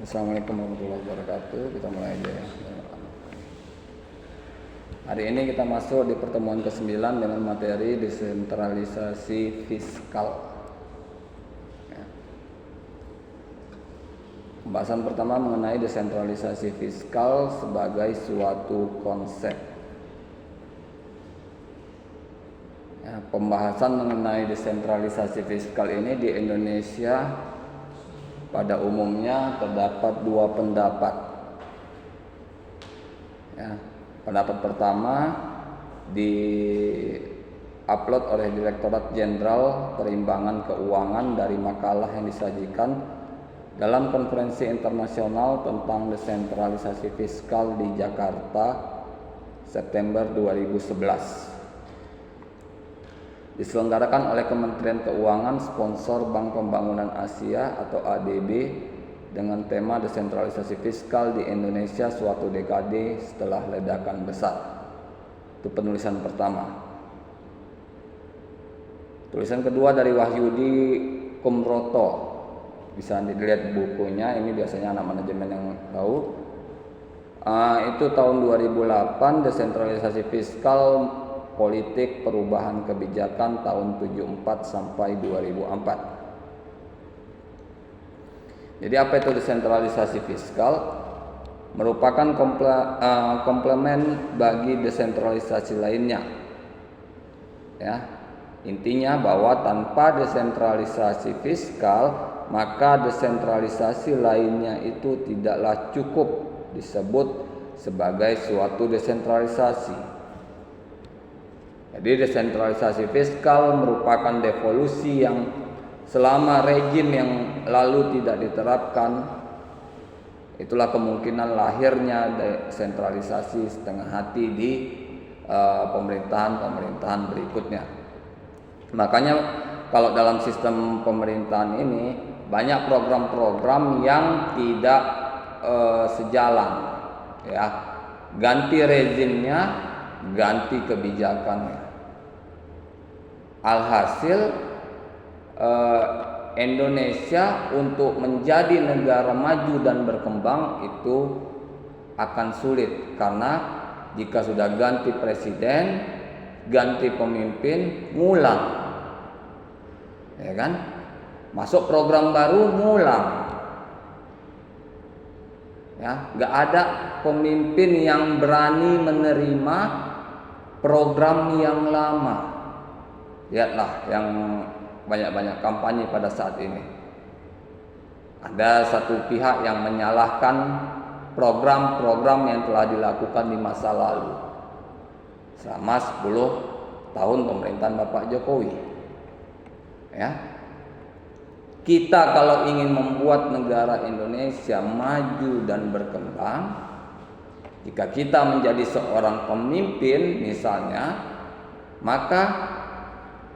Assalamualaikum warahmatullahi wabarakatuh. Kita mulai aja ya. Hari ini kita masuk di pertemuan ke-9 dengan materi desentralisasi fiskal. Ya. Pembahasan pertama mengenai desentralisasi fiskal sebagai suatu konsep. Ya, pembahasan mengenai desentralisasi fiskal ini di Indonesia pada umumnya terdapat dua pendapat. Ya, pendapat pertama di-upload oleh Direktorat Jenderal Perimbangan Keuangan dari makalah yang disajikan dalam konferensi internasional tentang desentralisasi fiskal di Jakarta September 2011. Diselenggarakan oleh Kementerian Keuangan, sponsor Bank Pembangunan Asia atau ADB, dengan tema desentralisasi fiskal di Indonesia suatu dekade setelah ledakan besar. Itu penulisan pertama. Tulisan kedua dari Wahyudi Kumroto, bisa dilihat bukunya, ini biasanya anak manajemen yang tahu. Itu tahun 2008, desentralisasi fiskal politik perubahan kebijakan tahun 74 sampai 2004. Jadi apa itu desentralisasi fiskal? Merupakan komplemen bagi desentralisasi lainnya. Ya, intinya bahwa tanpa desentralisasi fiskal, maka desentralisasi lainnya itu tidaklah cukup disebut sebagai suatu desentralisasi. Jadi desentralisasi fiskal merupakan devolusi yang selama rejim yang lalu tidak diterapkan. Itulah kemungkinan lahirnya desentralisasi setengah hati di pemerintahan berikutnya. Makanya kalau dalam sistem pemerintahan ini banyak program-program yang tidak sejalan, ya, ganti rezimnya, ganti kebijakannya. Alhasil Indonesia untuk menjadi negara maju dan berkembang itu akan sulit, karena jika sudah ganti presiden, ganti pemimpin, ngulang, ya kan? Masuk program baru, ngulang, ya, nggak ada pemimpin yang berani menerima program yang lama. Lihatlah yang banyak-banyak kampanye pada saat ini. Ada satu pihak yang menyalahkan program-program yang telah dilakukan di masa lalu selama 10 tahun pemerintahan Bapak Jokowi. Ya. Kita kalau ingin membuat negara Indonesia maju dan berkembang, jika kita menjadi seorang pemimpin misalnya, maka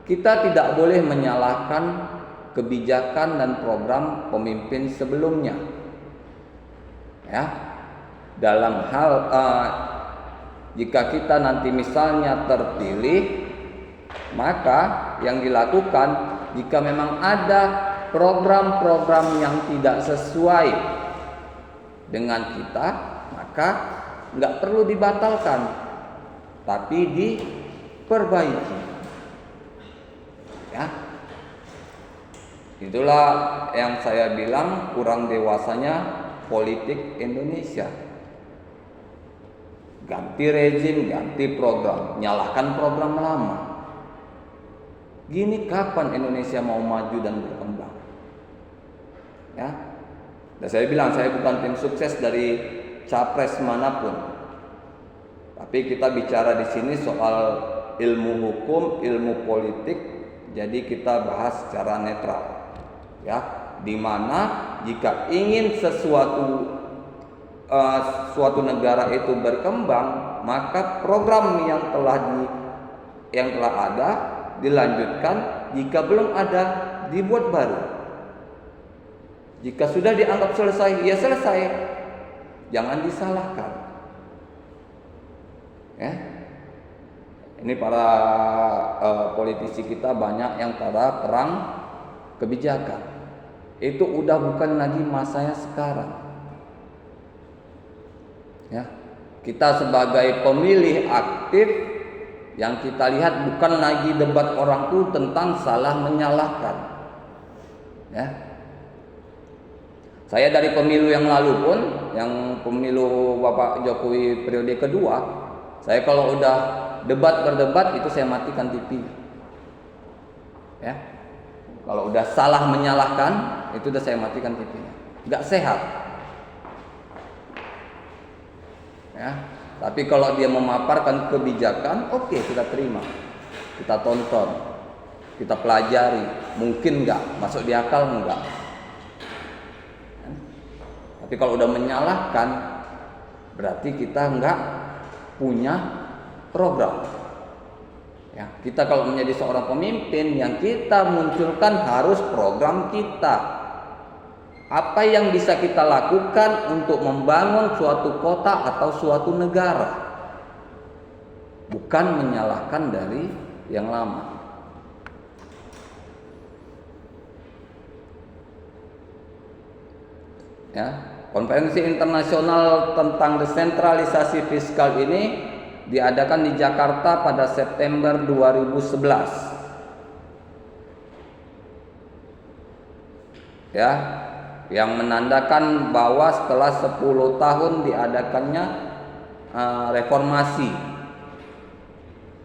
kita tidak boleh menyalahkan kebijakan dan program pemimpin sebelumnya. Ya, dalam hal jika kita nanti misalnya terpilih, maka yang dilakukan jika memang ada program-program yang tidak sesuai dengan kita, maka nggak perlu dibatalkan, tapi diperbaiki. Ya, itulah yang saya bilang kurang dewasanya politik Indonesia. Ganti rezim, ganti program, nyalahkan program lama. Gini kapan Indonesia mau maju dan berkembang? Ya, dan saya bilang saya bukan tim sukses dari capres manapun, tapi kita bicara di sini soal ilmu hukum, ilmu politik. Jadi kita bahas secara netral, ya, dimana jika ingin suatu negara itu berkembang, maka program yang telah ada dilanjutkan. Jika belum ada, dibuat baru. Jika sudah dianggap selesai, ya selesai, jangan disalahkan. Ya. Ini para politisi kita banyak yang pada perang kebijakan. Itu udah bukan lagi masanya sekarang. Ya, kita sebagai pemilih aktif, yang kita lihat bukan lagi debat orang tuh tentang salah menyalahkan. Ya, saya dari pemilu yang lalu pun, yang pemilu Bapak Jokowi periode kedua, saya kalau udah berdebat itu saya matikan TV. Ya, kalau udah salah menyalahkan itu udah saya matikan TV-nya. Nggak sehat. Ya, tapi kalau dia memaparkan kebijakan, oke, kita terima, kita tonton, kita pelajari. Mungkin nggak masuk di akal, nggak. Tapi kalau udah menyalahkan, berarti kita nggak punya program. Ya, kita kalau menjadi seorang pemimpin, yang kita munculkan harus program kita. Apa yang bisa kita lakukan untuk membangun suatu kota atau suatu negara, bukan menyalahkan dari yang lama. Ya, konferensi internasional tentang desentralisasi fiskal ini diadakan di Jakarta pada September 2011. Ya, yang menandakan bahwa setelah 10 tahun diadakannya reformasi,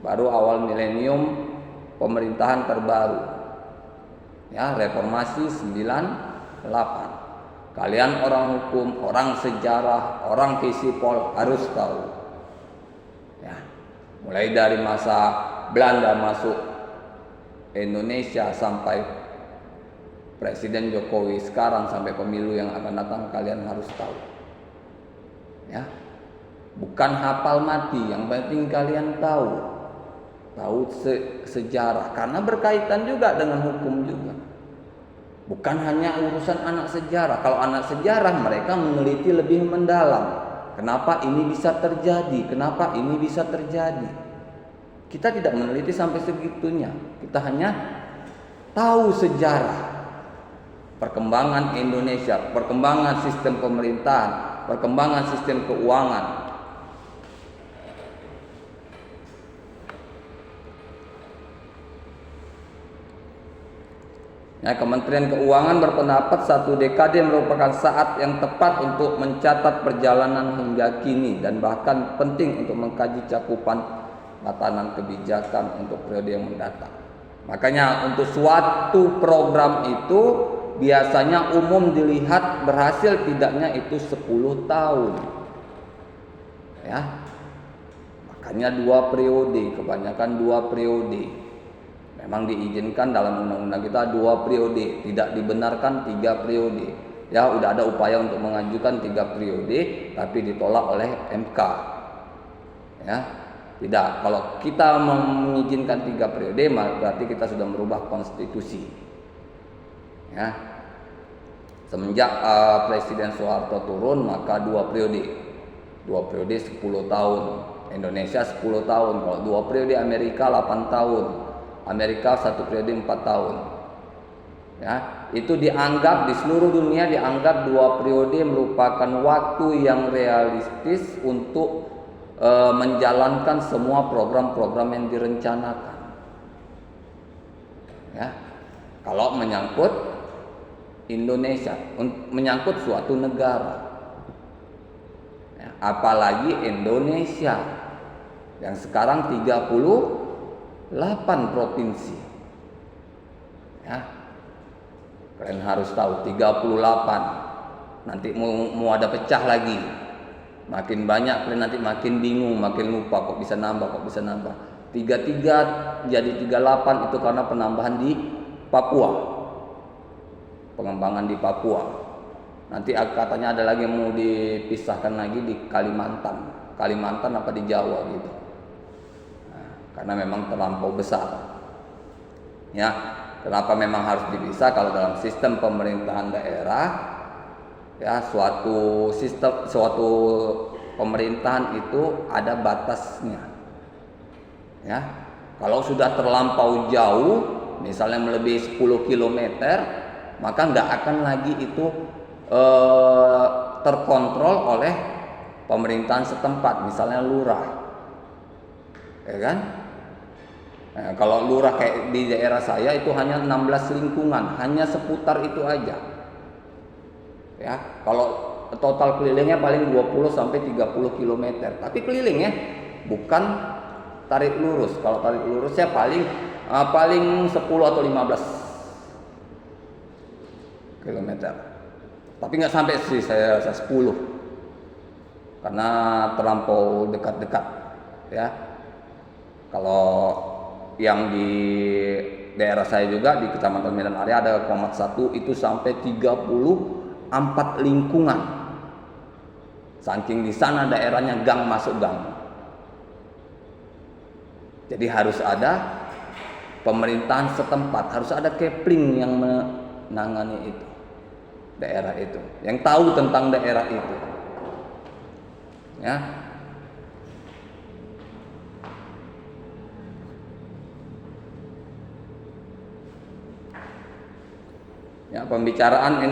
baru awal milenium pemerintahan terbaru. Ya, reformasi 98. Kalian orang hukum, orang sejarah, orang fisipol harus tahu. Ya, mulai dari masa Belanda masuk Indonesia sampai Presiden Jokowi sekarang sampai pemilu yang akan datang, kalian harus tahu. Ya, bukan hafal mati, yang penting kalian tahu sejarah, karena berkaitan juga dengan hukum juga. Bukan hanya urusan anak sejarah. Kalau anak sejarah mereka meneliti lebih mendalam. Kenapa ini bisa terjadi? Kenapa ini bisa terjadi? Kita tidak meneliti sampai segitunya. Kita hanya tahu sejarah perkembangan Indonesia, perkembangan sistem pemerintahan, perkembangan sistem keuangan. Ya, Kementerian Keuangan berpendapat 1 dekade merupakan saat yang tepat untuk mencatat perjalanan hingga kini dan bahkan penting untuk mengkaji cakupan tatanan kebijakan untuk periode yang mendatang. Makanya untuk suatu program itu biasanya umum dilihat berhasil tidaknya itu 10 tahun. Ya. Makanya 2 periode, kebanyakan 2 periode. Memang diizinkan dalam undang-undang kita 2 periode, tidak dibenarkan 3 periode. Ya, udah ada upaya untuk mengajukan 3 periode, tapi ditolak oleh MK. Ya, tidak. Kalau kita mengizinkan 3 periode, berarti kita sudah merubah konstitusi. Ya, semenjak Presiden Soeharto turun, maka 2 periode, 2 periode 10 tahun. Indonesia 10 tahun. Kalau 2 periode Amerika 8 tahun. Amerika 1 periode 4 tahun. Ya, itu dianggap di seluruh dunia dianggap 2 periode merupakan waktu yang realistis untuk menjalankan semua program-program yang direncanakan. Ya, kalau menyangkut Indonesia, menyangkut suatu negara, ya, apalagi Indonesia yang sekarang 38 provinsi. Ya, kalian harus tahu 38. Nanti mau ada pecah lagi. Makin banyak kalian nanti makin bingung, makin lupa kok bisa nambah. 33 jadi 38 itu karena penambahan di Papua. Pengembangan di Papua. Nanti katanya ada lagi yang mau dipisahkan lagi di Kalimantan. Kalimantan apa di Jawa gitu. Karena memang terlampau besar. Ya, kenapa memang harus dipisah? Kalau dalam sistem pemerintahan daerah, ya suatu pemerintahan itu ada batasnya. Ya, kalau sudah terlampau jauh, misalnya melebihi 10 km, maka nggak akan lagi itu terkontrol oleh pemerintahan setempat, misalnya lurah, ya kan? Nah, kalau lurah kayak di daerah saya itu hanya 16 lingkungan, hanya seputar itu aja. Ya, kalau total kelilingnya paling 20 sampai 30 km. Tapi kelilingnya bukan tarik lurus. Kalau tarik lurusnya paling 10 atau 15 km. Tapi nggak sampai sih, saya rasa 10. Karena terlampau dekat-dekat, ya. Kalau yang di daerah saya juga di Kecamatan Medan Area ada Komat 1 itu sampai 34 lingkungan. Saking di sana daerahnya gang masuk gang. Jadi harus ada pemerintahan setempat, harus ada Kepling yang menangani itu, daerah itu, yang tahu tentang daerah itu. Ya. Ya, pembicaraan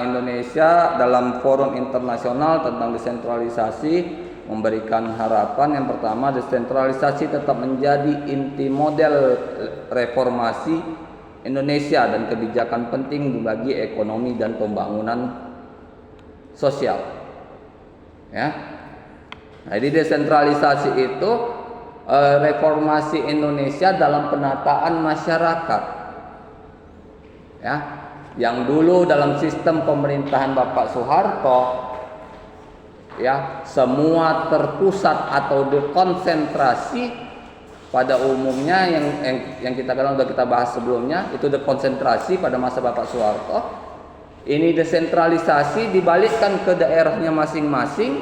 Indonesia dalam forum internasional tentang desentralisasi memberikan harapan. Yang pertama, desentralisasi tetap menjadi inti model reformasi Indonesia dan kebijakan penting bagi ekonomi dan pembangunan sosial. Ya. Jadi desentralisasi itu reformasi Indonesia dalam penataan masyarakat. Ya. Yang dulu dalam sistem pemerintahan Bapak Soeharto, ya, semua terpusat atau dekonsentrasi. Pada umumnya yang kita kenal, sudah kita bahas sebelumnya, itu dekonsentrasi pada masa Bapak Soeharto. Ini desentralisasi dibalikkan ke daerahnya masing-masing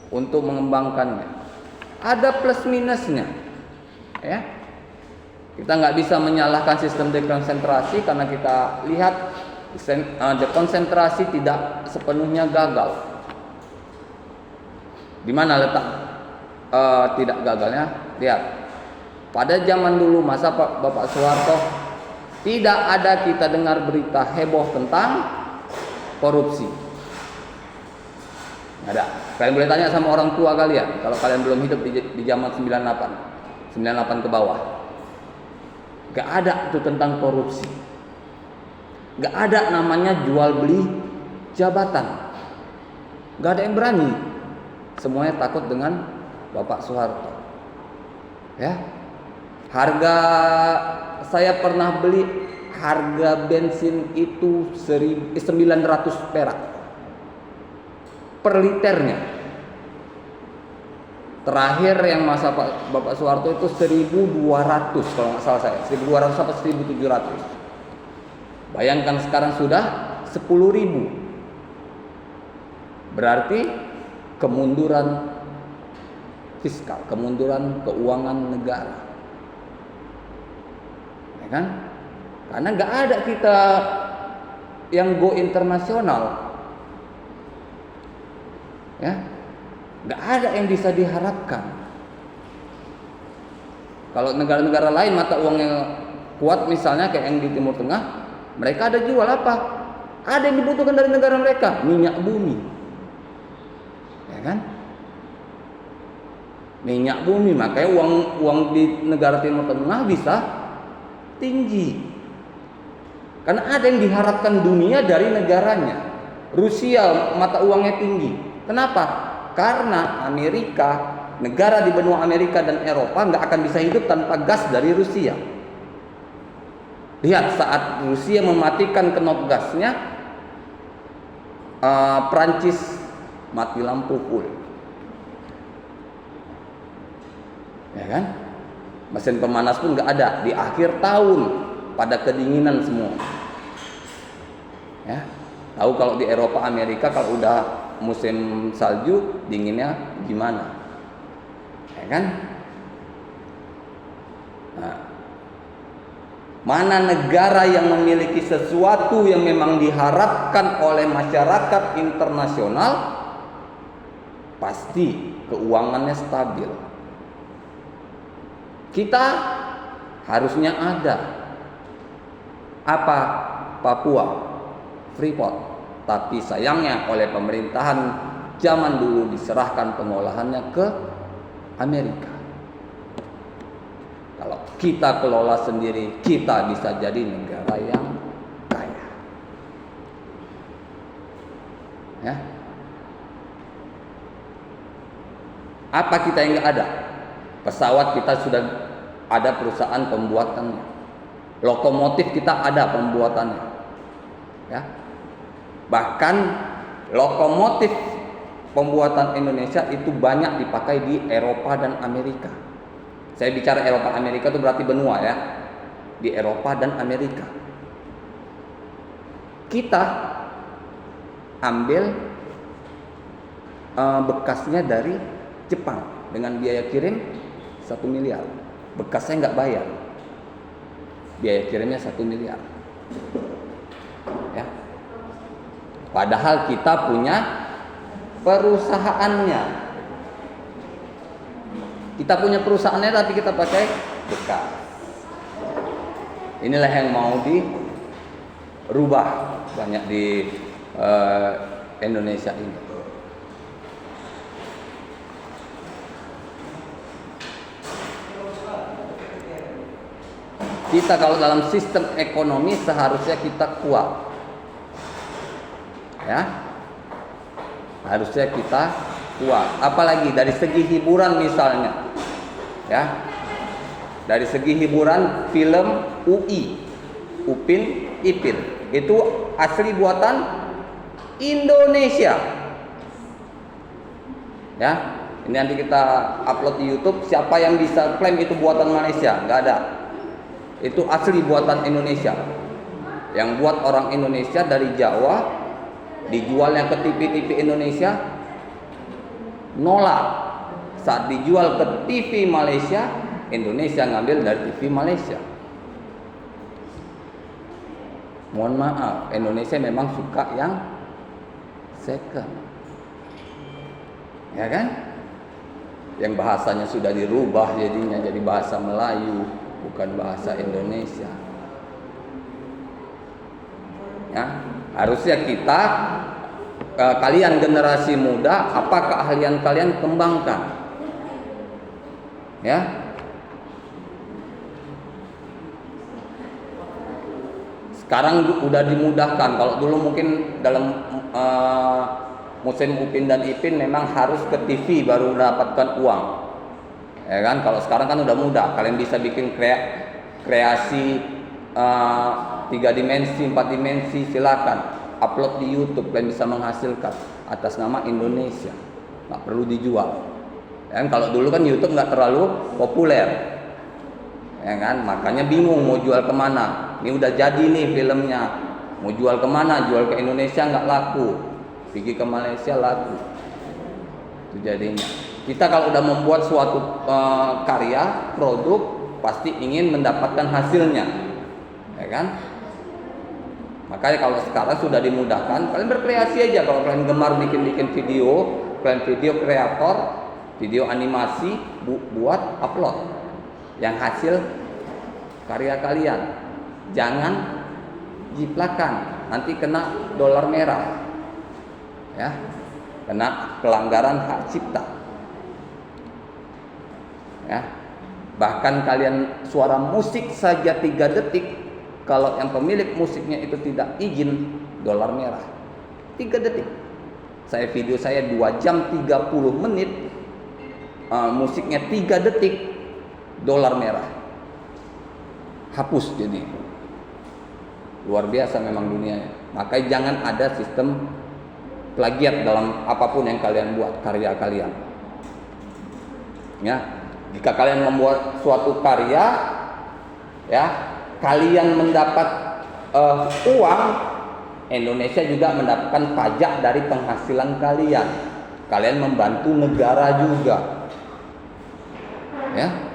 untuk mengembangkannya. Ada plus minusnya, ya. Kita nggak bisa menyalahkan sistem dekonsentrasi karena kita lihat dekonsentrasi tidak sepenuhnya gagal. Di mana letak tidak gagalnya? Lihat, pada zaman dulu masa Bapak Soeharto tidak ada kita dengar berita heboh tentang korupsi. Nggak ada. Kalian boleh tanya sama orang tua kalian kalau kalian belum hidup di zaman 98 ke bawah. Gak ada itu tentang korupsi. Gak ada namanya jual beli jabatan. Gak ada yang berani. Semuanya takut dengan Bapak Soeharto. Ya. Harga, saya pernah beli harga bensin itu 900 perak per liternya. Terakhir yang masa Bapak Soeharto itu 1.200 kalau nggak salah saya, 1.200 atau 1.700. Bayangkan sekarang sudah 10.000. Berarti kemunduran fiskal, kemunduran keuangan negara. Ya kan? Karena nggak ada kita yang go internasional. Ya. Nggak ada yang bisa diharapkan. Kalau negara-negara lain mata uangnya kuat, misalnya kayak yang di Timur Tengah, mereka ada jual apa? Ada yang dibutuhkan dari negara mereka, minyak bumi, ya kan? Minyak bumi, makanya uang di negara Timur Tengah bisa tinggi, karena ada yang diharapkan dunia dari negaranya. Rusia mata uangnya tinggi, kenapa? Karena Amerika, negara di benua Amerika dan Eropa nggak akan bisa hidup tanpa gas dari Rusia. Lihat saat Rusia mematikan kenop gasnya, Prancis mati lampu full, ya kan? Mesin pemanas pun nggak ada di akhir tahun, pada kedinginan semua. Ya, tahu kalau di Eropa, Amerika kalau udah musim salju dinginnya gimana, ya kan? Nah, mana negara yang memiliki sesuatu yang memang diharapkan oleh masyarakat internasional, pasti keuangannya stabil. Kita harusnya ada apa? Papua, Freeport. Tapi sayangnya oleh pemerintahan zaman dulu diserahkan pengolahannya ke Amerika. Kalau kita kelola sendiri, kita bisa jadi negara yang kaya. Ya. Apa kita yang nggak ada? Pesawat kita sudah ada perusahaan pembuatannya. Lokomotif kita ada pembuatannya. Ya. Bahkan lokomotif pembuatan Indonesia itu banyak dipakai di Eropa dan Amerika. Saya bicara Eropa Amerika itu berarti benua ya. Di Eropa dan Amerika. Kita ambil bekasnya dari Jepang dengan biaya kirim 1 miliar. Bekasnya nggak bayar. Biaya kirimnya 1 miliar. Ya. Padahal kita punya perusahaannya. Kita punya perusahaannya tapi kita pakai bekas. Inilah yang mau dirubah banyak di Indonesia ini. Kita kalau dalam sistem ekonomi seharusnya kita kuat. Ya. Harusnya kita kuat. Apalagi dari segi hiburan misalnya. Ya. Dari segi hiburan film UI, Upin Ipin itu asli buatan Indonesia. Ya. Ini nanti kita upload di YouTube. Siapa yang bisa klaim itu buatan Malaysia? Nggak ada. Itu asli buatan Indonesia. Yang buat orang Indonesia dari Jawa, dijualnya ke TV-TV Indonesia, nolak. Saat dijual ke TV Malaysia, Indonesia ngambil dari TV Malaysia. Mohon maaf, Indonesia memang suka yang second. Ya kan? Yang bahasanya sudah dirubah jadinya jadi bahasa Melayu, bukan bahasa Indonesia. Ya, harusnya kita kalian generasi muda, apa keahlian kalian kembangkan. Ya. Sekarang udah dimudahkan. Kalau dulu mungkin dalam musim Upin dan Ipin memang harus ke TV baru mendapatkan uang. Ya kan? Kalau sekarang kan udah mudah. Kalian bisa bikin kreasi 3 dimensi, 4 dimensi, silakan upload di YouTube. Kalian bisa menghasilkan atas nama Indonesia. Nggak perlu dijual. Ya kan? Kalau dulu kan YouTube nggak terlalu populer. Ya kan? Makanya bingung mau jual kemana. Ini udah jadi nih filmnya. Mau jual kemana? Jual ke Indonesia nggak laku. Pergi ke Malaysia laku. Itu jadinya. Kita kalau udah membuat suatu karya, produk, pasti ingin mendapatkan hasilnya. Ya kan? Makanya kalau sekarang sudah dimudahkan, kalian berkreasi aja. Kalau kalian gemar bikin video, kalian video kreator, video animasi, buat upload. Yang hasil karya kalian. Jangan jiplakan, nanti kena dolar merah. Ya. Kena pelanggaran hak cipta. Ya. Bahkan kalian suara musik saja 3 detik, kalau yang pemilik musiknya itu tidak izin, dolar merah. 3 detik. Video saya 2 jam 30 menit, musiknya 3 detik, dolar merah. Hapus jadi. Luar biasa memang dunianya. Makanya jangan ada sistem plagiat dalam apapun yang kalian buat, karya kalian. Ya, jika kalian membuat suatu karya, ya, kalian mendapat uang, Indonesia juga mendapatkan pajak dari penghasilan kalian. Kalian membantu negara juga. Ya.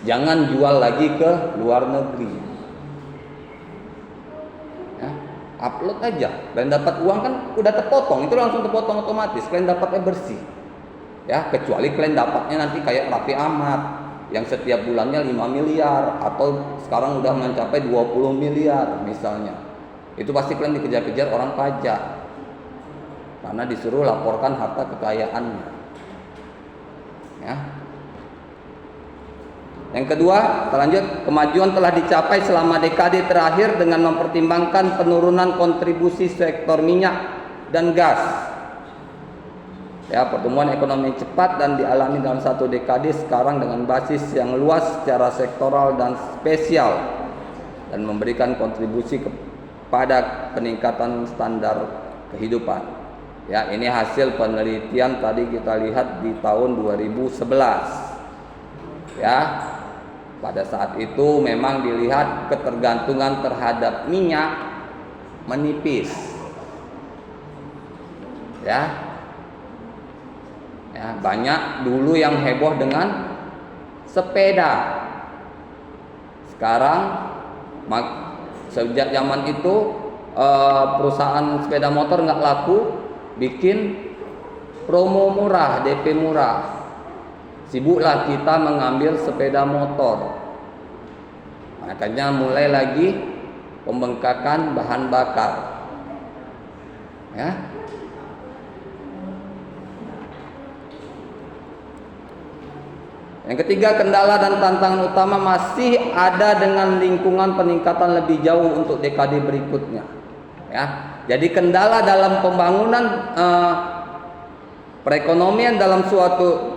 Jangan jual lagi ke luar negeri. Ya. Upload aja. Kalian dapat uang kan udah terpotong, itu langsung terpotong otomatis. Kalian dapatnya bersih. Ya, kecuali kalian dapatnya nanti kayak Raffi Ahmad yang setiap bulannya 5 miliar atau sekarang udah mencapai 20 miliar misalnya. Itu pasti kalian dikejar-kejar orang pajak. karena disuruh laporkan harta kekayaannya. Ya. Yang kedua, kita lanjut, kemajuan telah dicapai selama dekade terakhir dengan mempertimbangkan penurunan kontribusi sektor minyak dan gas. Ya, pertumbuhan ekonomi cepat dan dialami dalam satu dekade sekarang dengan basis yang luas secara sektoral dan spesial dan memberikan kontribusi kepada peningkatan standar kehidupan. Ya, ini hasil penelitian tadi kita lihat di tahun 2011. Ya, pada saat itu memang dilihat ketergantungan terhadap minyak menipis. Ya, banyak dulu yang heboh dengan sepeda. Sekarang sejak zaman itu perusahaan sepeda motor nggak laku, bikin promo murah, DP murah. Sibuklah kita mengambil sepeda motor. Makanya mulai lagi pembengkakan bahan bakar. Ya. Yang ketiga, kendala dan tantangan utama masih ada dengan lingkungan peningkatan lebih jauh untuk dekade berikutnya. Ya, jadi kendala dalam pembangunan perekonomian dalam suatu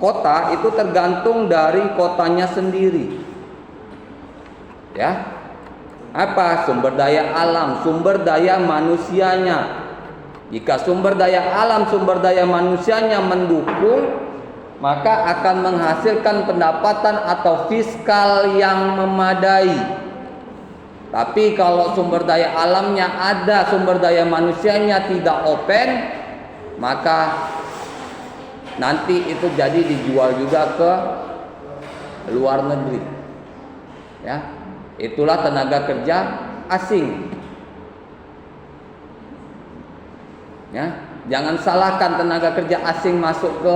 kota itu tergantung dari kotanya sendiri. Ya, apa sumber daya alam, sumber daya manusianya. Jika sumber daya alam, sumber daya manusianya mendukung, maka akan menghasilkan pendapatan atau fiskal yang memadai. Tapi kalau sumber daya alamnya ada, sumber daya manusianya tidak open, maka nanti itu jadi dijual juga ke luar negeri. Ya, itulah tenaga kerja asing. Ya, jangan salahkan tenaga kerja asing masuk ke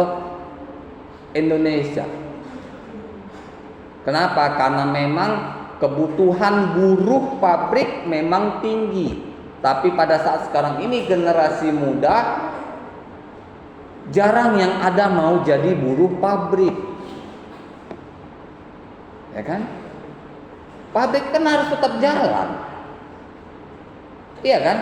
Indonesia. Kenapa? Karena memang kebutuhan buruh pabrik memang tinggi. Tapi pada saat sekarang ini generasi muda jarang yang ada mau jadi buruh pabrik. Ya kan? Pabrik kan harus tetap jalan. Iya kan?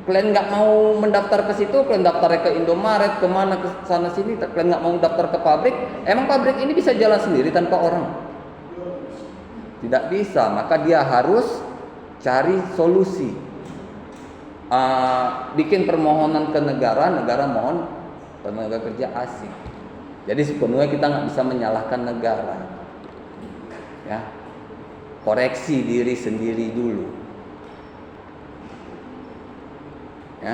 Kalian nggak mau mendaftar ke situ, kalian daftar ke Indomaret, kemana, ke sana sini, kalian nggak mau daftar ke pabrik, emang pabrik ini bisa jalan sendiri tanpa orang? Tidak bisa, maka dia harus cari solusi. Bikin permohonan ke negara, negara mohon tenaga kerja asing. Jadi sepenuhnya kita nggak bisa menyalahkan negara. Ya, koreksi diri sendiri dulu. Ya,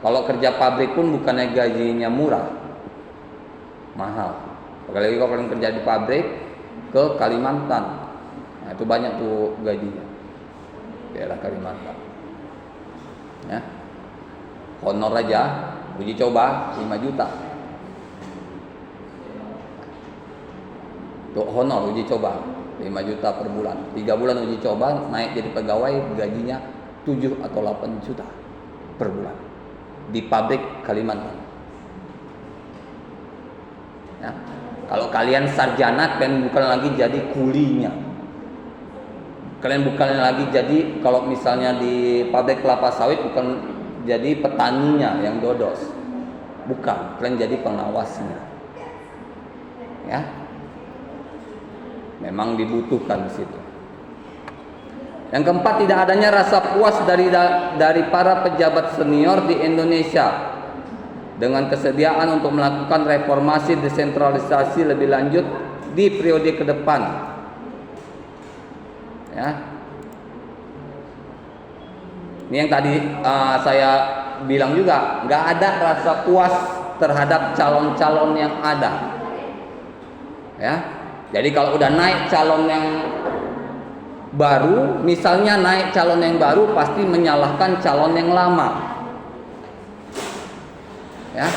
kalau kerja pabrik pun bukannya gajinya murah, mahal. Apalagi kalau kalian kerja di pabrik ke Kalimantan, nah, itu banyak tuh gajinya, daerah Kalimantan. Ya, honor aja, uji coba 5 juta. Tuh honor uji coba 5 juta per bulan. 3 bulan uji coba naik jadi pegawai, gajinya 7 atau 8 juta per bulan di pabrik Kalimantan. Ya. Kalau kalian sarjana, kalian bukan lagi jadi kulinya. Kalian bukan lagi jadi, kalau misalnya di pabrik kelapa sawit, bukan jadi petaninya yang dodos. Bukan, kalian jadi pengawasnya. Ya. Memang dibutuhkan di situ. Yang keempat, tidak adanya rasa puas dari para pejabat senior di Indonesia dengan kesediaan untuk melakukan reformasi desentralisasi lebih lanjut di periode ke depan. Ya. Ini yang tadi saya bilang juga, nggak ada rasa puas terhadap calon-calon yang ada. Ya. Jadi kalau udah naik calon yang baru, misalnya naik calon yang baru, pasti menyalahkan calon yang lama. Ya,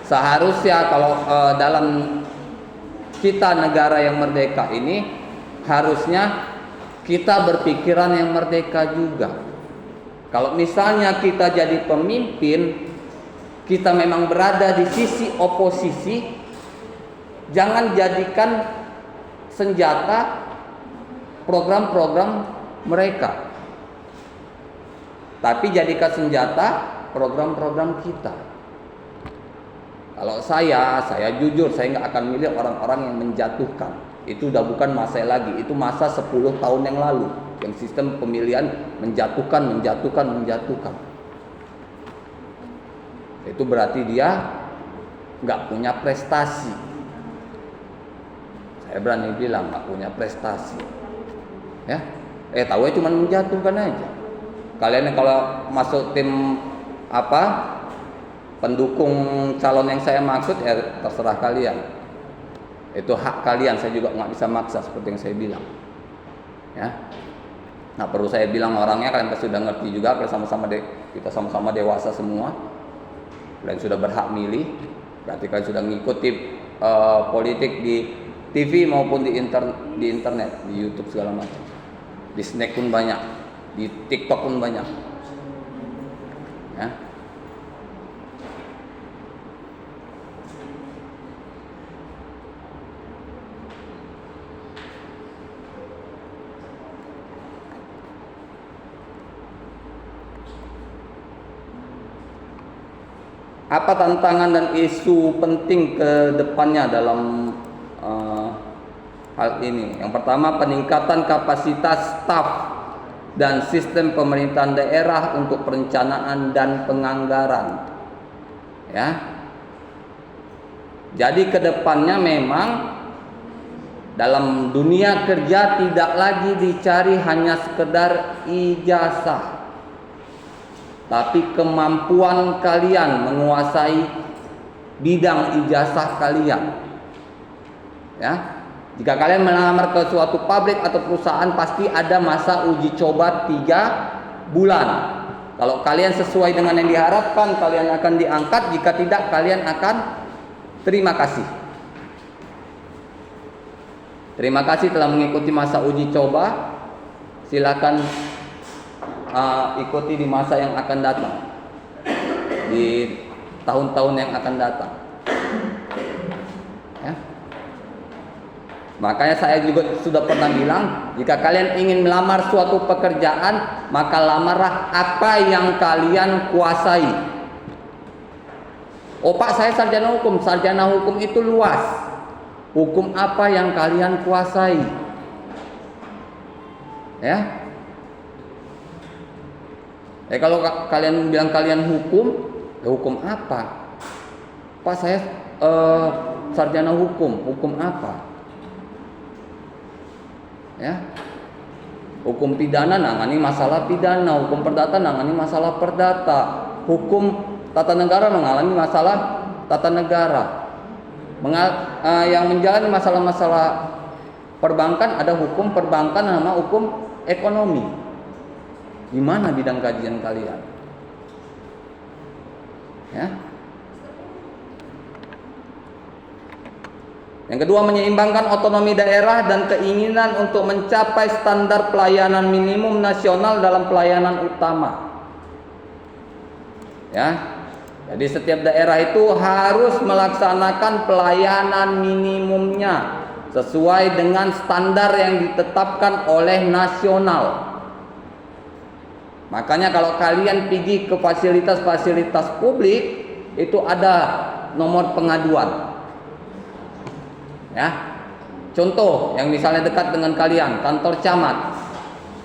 seharusnya kalau dalam kita negara yang merdeka ini, harusnya kita berpikiran yang merdeka juga. Kalau misalnya kita jadi pemimpin, kita memang berada di sisi oposisi, jangan jadikan senjata program-program mereka, tapi jadikan senjata program-program kita. Kalau saya jujur, saya nggak akan milih orang-orang yang menjatuhkan. Itu udah bukan masa lagi, itu masa 10 tahun yang lalu, yang sistem pemilihan menjatuhkan. Itu berarti dia nggak punya prestasi. Saya berani bilang nggak punya prestasi. Ya, tahu cuma menjatuhkan aja. Kalian kalau masuk tim pendukung calon yang saya maksud, terserah kalian. Itu hak kalian. Saya juga nggak bisa maksa seperti yang saya bilang. Ya, nah perlu saya bilang orangnya, kalian pasti sudah ngerti juga. Kita sama-sama dewasa semua. Kalian sudah berhak milih. Berarti kalian sudah mengikuti politik di TV maupun di internet, di YouTube segala macam. Di snack pun banyak, di TikTok pun banyak. Ya. Apa tantangan dan isu penting ke depannya dalam hal ini? Yang pertama, peningkatan kapasitas staf dan sistem pemerintahan daerah untuk perencanaan dan penganggaran. Ya. Jadi ke depannya memang dalam dunia kerja tidak lagi dicari hanya sekedar ijazah, tapi kemampuan kalian menguasai bidang ijazah kalian. Ya, jika kalian melamar ke suatu pabrik atau perusahaan, pasti ada masa uji coba 3 bulan. Kalau kalian sesuai dengan yang diharapkan, kalian akan diangkat. Jika tidak, kalian akan terima kasih. Terima kasih telah mengikuti masa uji coba. Silakan ikuti di masa yang akan datang, di tahun-tahun yang akan datang. Ya. Makanya saya juga sudah pernah bilang, jika kalian ingin melamar suatu pekerjaan, maka lamarlah apa yang kalian kuasai. Oh Pak, saya sarjana hukum. Sarjana hukum itu luas. Hukum apa yang kalian kuasai? Ya. Kalau kalian bilang kalian hukum, ya hukum apa? Pak, saya sarjana hukum. Hukum apa? Ya. Hukum pidana nangani masalah pidana, hukum perdata nangani masalah perdata, hukum tata negara mengalami masalah tata negara. Yang menjalani masalah-masalah perbankan, ada hukum perbankan sama hukum ekonomi. Di mana bidang kajian kalian? Ya. Yang kedua, menyeimbangkan otonomi daerah dan keinginan untuk mencapai standar pelayanan minimum nasional dalam pelayanan utama. Ya. Jadi setiap daerah itu harus melaksanakan pelayanan minimumnya sesuai dengan standar yang ditetapkan oleh nasional. Makanya kalau kalian pergi ke fasilitas-fasilitas publik, itu ada nomor pengaduan. Ya. Contoh yang misalnya dekat dengan kalian, kantor camat.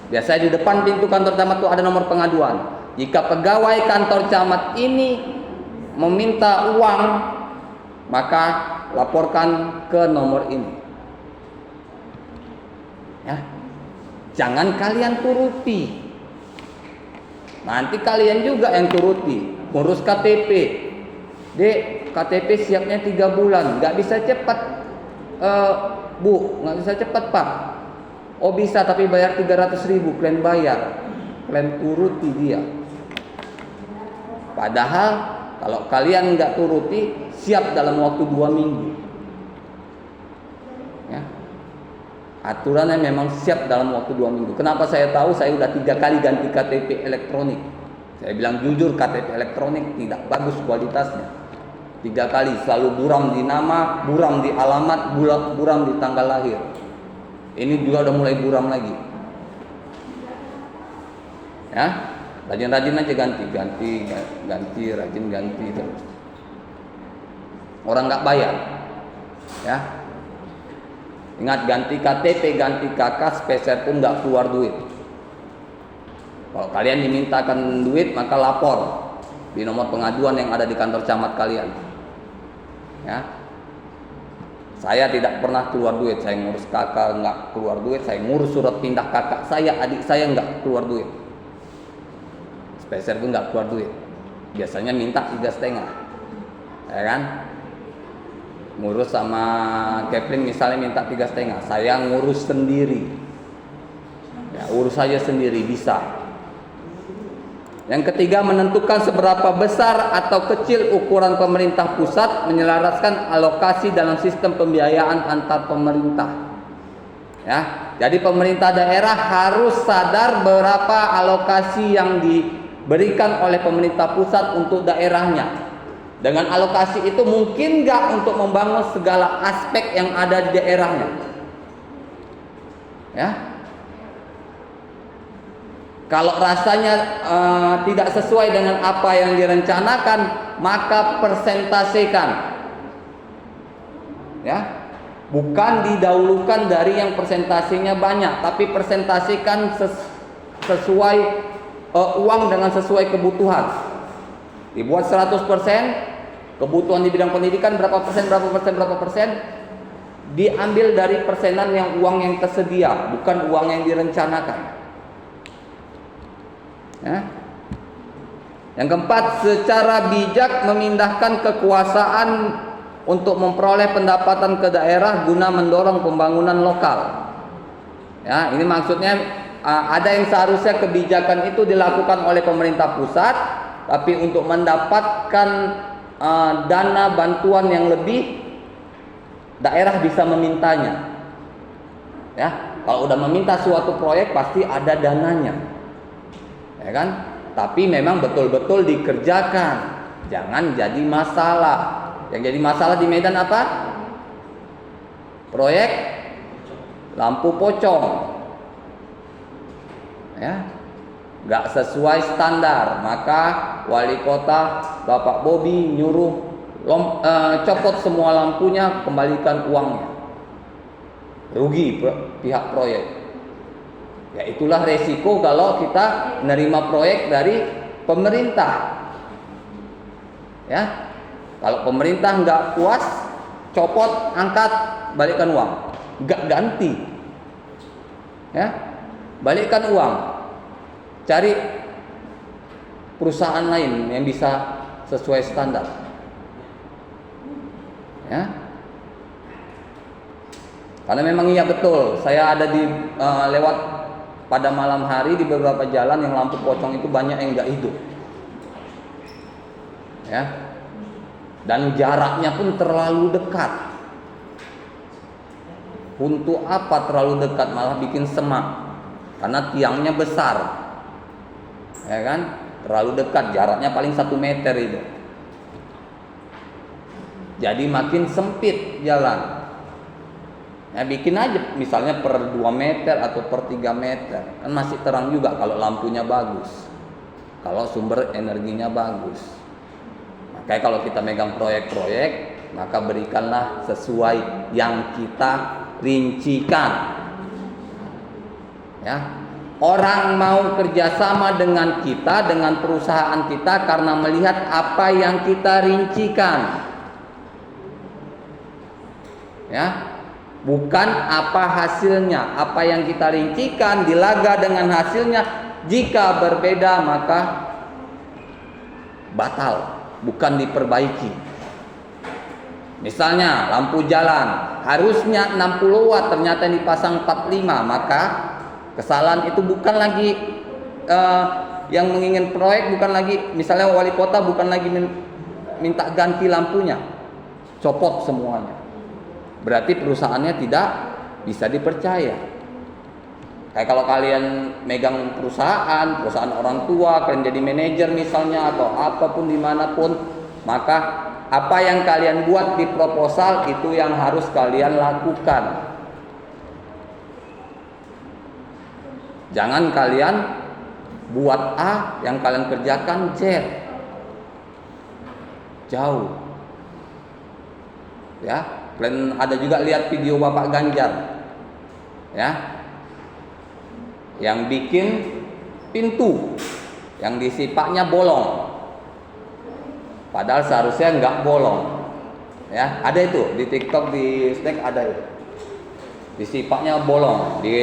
Biasanya di depan pintu kantor camat itu ada nomor pengaduan. Jika pegawai kantor camat ini meminta uang, maka laporkan ke nomor ini. Ya. Jangan kalian turuti. Nanti kalian juga yang turuti. Ngurus KTP. Dek, KTP siapnya 3 bulan. Gak bisa cepat. Bu, gak bisa cepat Pak. Oh bisa, tapi bayar 300.000. Kalian bayar. Kalian turuti dia. Padahal kalau kalian gak turuti, siap dalam waktu 2 minggu. Ya. Aturannya memang siap dalam waktu 2 minggu. Kenapa saya tahu? Saya udah 3 kali ganti KTP elektronik. Saya bilang jujur, KTP elektronik tidak bagus kualitasnya. 3 kali, selalu buram di nama, buram di alamat, buram di tanggal lahir. Ini juga udah mulai buram lagi. Ya, rajin-rajin aja ganti, rajin ganti terus. Orang nggak bayar, ya. Ingat, ganti KTP, ganti KK, spesial pun nggak keluar duit. Kalau kalian dimintakan duit, maka lapor di nomor pengaduan yang ada di kantor camat kalian. Ya, saya tidak pernah keluar duit. Saya ngurus kakak nggak keluar duit. Saya ngurus surat pindah kakak saya, adik saya nggak keluar duit. Spesial pun nggak keluar duit. Biasanya minta 3,5, ya kan? Ngurus sama Kepling misalnya minta 3,5, saya ngurus sendiri. Ya, urus saja sendiri bisa. Yang ketiga, menentukan seberapa besar atau kecil ukuran pemerintah pusat menyelaraskan alokasi dalam sistem pembiayaan antar pemerintah. Ya, jadi pemerintah daerah harus sadar berapa alokasi yang diberikan oleh pemerintah pusat untuk daerahnya. Dengan alokasi itu mungkin nggak untuk membangun segala aspek yang ada di daerahnya. Ya. Kalau rasanya tidak sesuai dengan apa yang direncanakan, maka persentasekan. Ya. Bukan didahulukan dari yang persentasenya banyak, tapi persentasekan sesuai uang dengan sesuai kebutuhan. Dibuat 100%, kebutuhan di bidang pendidikan berapa persen, diambil dari persenan yang uang yang tersedia, bukan uang yang direncanakan. Ya. Yang keempat, secara bijak memindahkan kekuasaan untuk memperoleh pendapatan ke daerah guna mendorong pembangunan lokal. Ya, ini maksudnya ada yang seharusnya kebijakan itu dilakukan oleh pemerintah pusat, tapi untuk mendapatkan dana bantuan yang lebih, daerah bisa memintanya. Ya, kalau udah meminta suatu proyek pasti ada dananya. Ya kan? Tapi memang betul-betul dikerjakan. Jangan jadi masalah. Yang jadi masalah di Medan apa? Proyek lampu pocong. Ya. Gak sesuai standar, maka wali kota Bapak Bobi nyuruh copot semua lampunya, kembalikan uangnya. Rugi pihak proyek. Ya, itulah resiko kalau kita menerima proyek dari pemerintah. Ya, kalau pemerintah nggak puas, copot, angkat, balikkan uang, nggak ganti. Ya, balikkan uang, cari perusahaan lain yang bisa sesuai standar. Ya, karena memang iya betul, saya ada di lewat pada malam hari di beberapa jalan yang lampu pocong itu banyak yang nggak hidup. Ya, dan jaraknya pun terlalu dekat. Untuk apa terlalu dekat, malah bikin semak, karena tiangnya besar. Ya kan, terlalu dekat, jaraknya paling 1 meter itu. Jadi makin sempit jalan. Ya, bikin aja misalnya per 2 meter atau per 3 meter, kan masih terang juga kalau lampunya bagus, kalau sumber energinya bagus. Makanya kalau kita megang proyek-proyek, maka berikanlah sesuai yang kita rincikan. Ya, orang mau kerjasama dengan kita, dengan perusahaan kita, karena melihat apa yang kita rincikan. Ya, bukan apa hasilnya. Apa yang kita rincikan dilaga dengan hasilnya, jika berbeda maka batal, bukan diperbaiki. Misalnya lampu jalan harusnya 60 watt, ternyata dipasang 45, maka kesalahan itu bukan lagi yang menginginkan proyek, bukan lagi, misalnya wali kota bukan lagi minta ganti lampunya, copot semuanya. Berarti perusahaannya tidak bisa dipercaya. Kayak kalau kalian megang perusahaan orang tua, kalian jadi manajer misalnya atau apapun dimanapun, maka apa yang kalian buat di proposal itu yang harus kalian lakukan. Jangan kalian buat A, yang kalian kerjakan Z. Jauh. Ya, kalian ada juga lihat video Bapak Ganjar. Ya. Yang bikin pintu yang disipaknya bolong. Padahal seharusnya nggak bolong. Ya, ada itu di TikTok, di Snack ada itu. Disipaknya bolong, di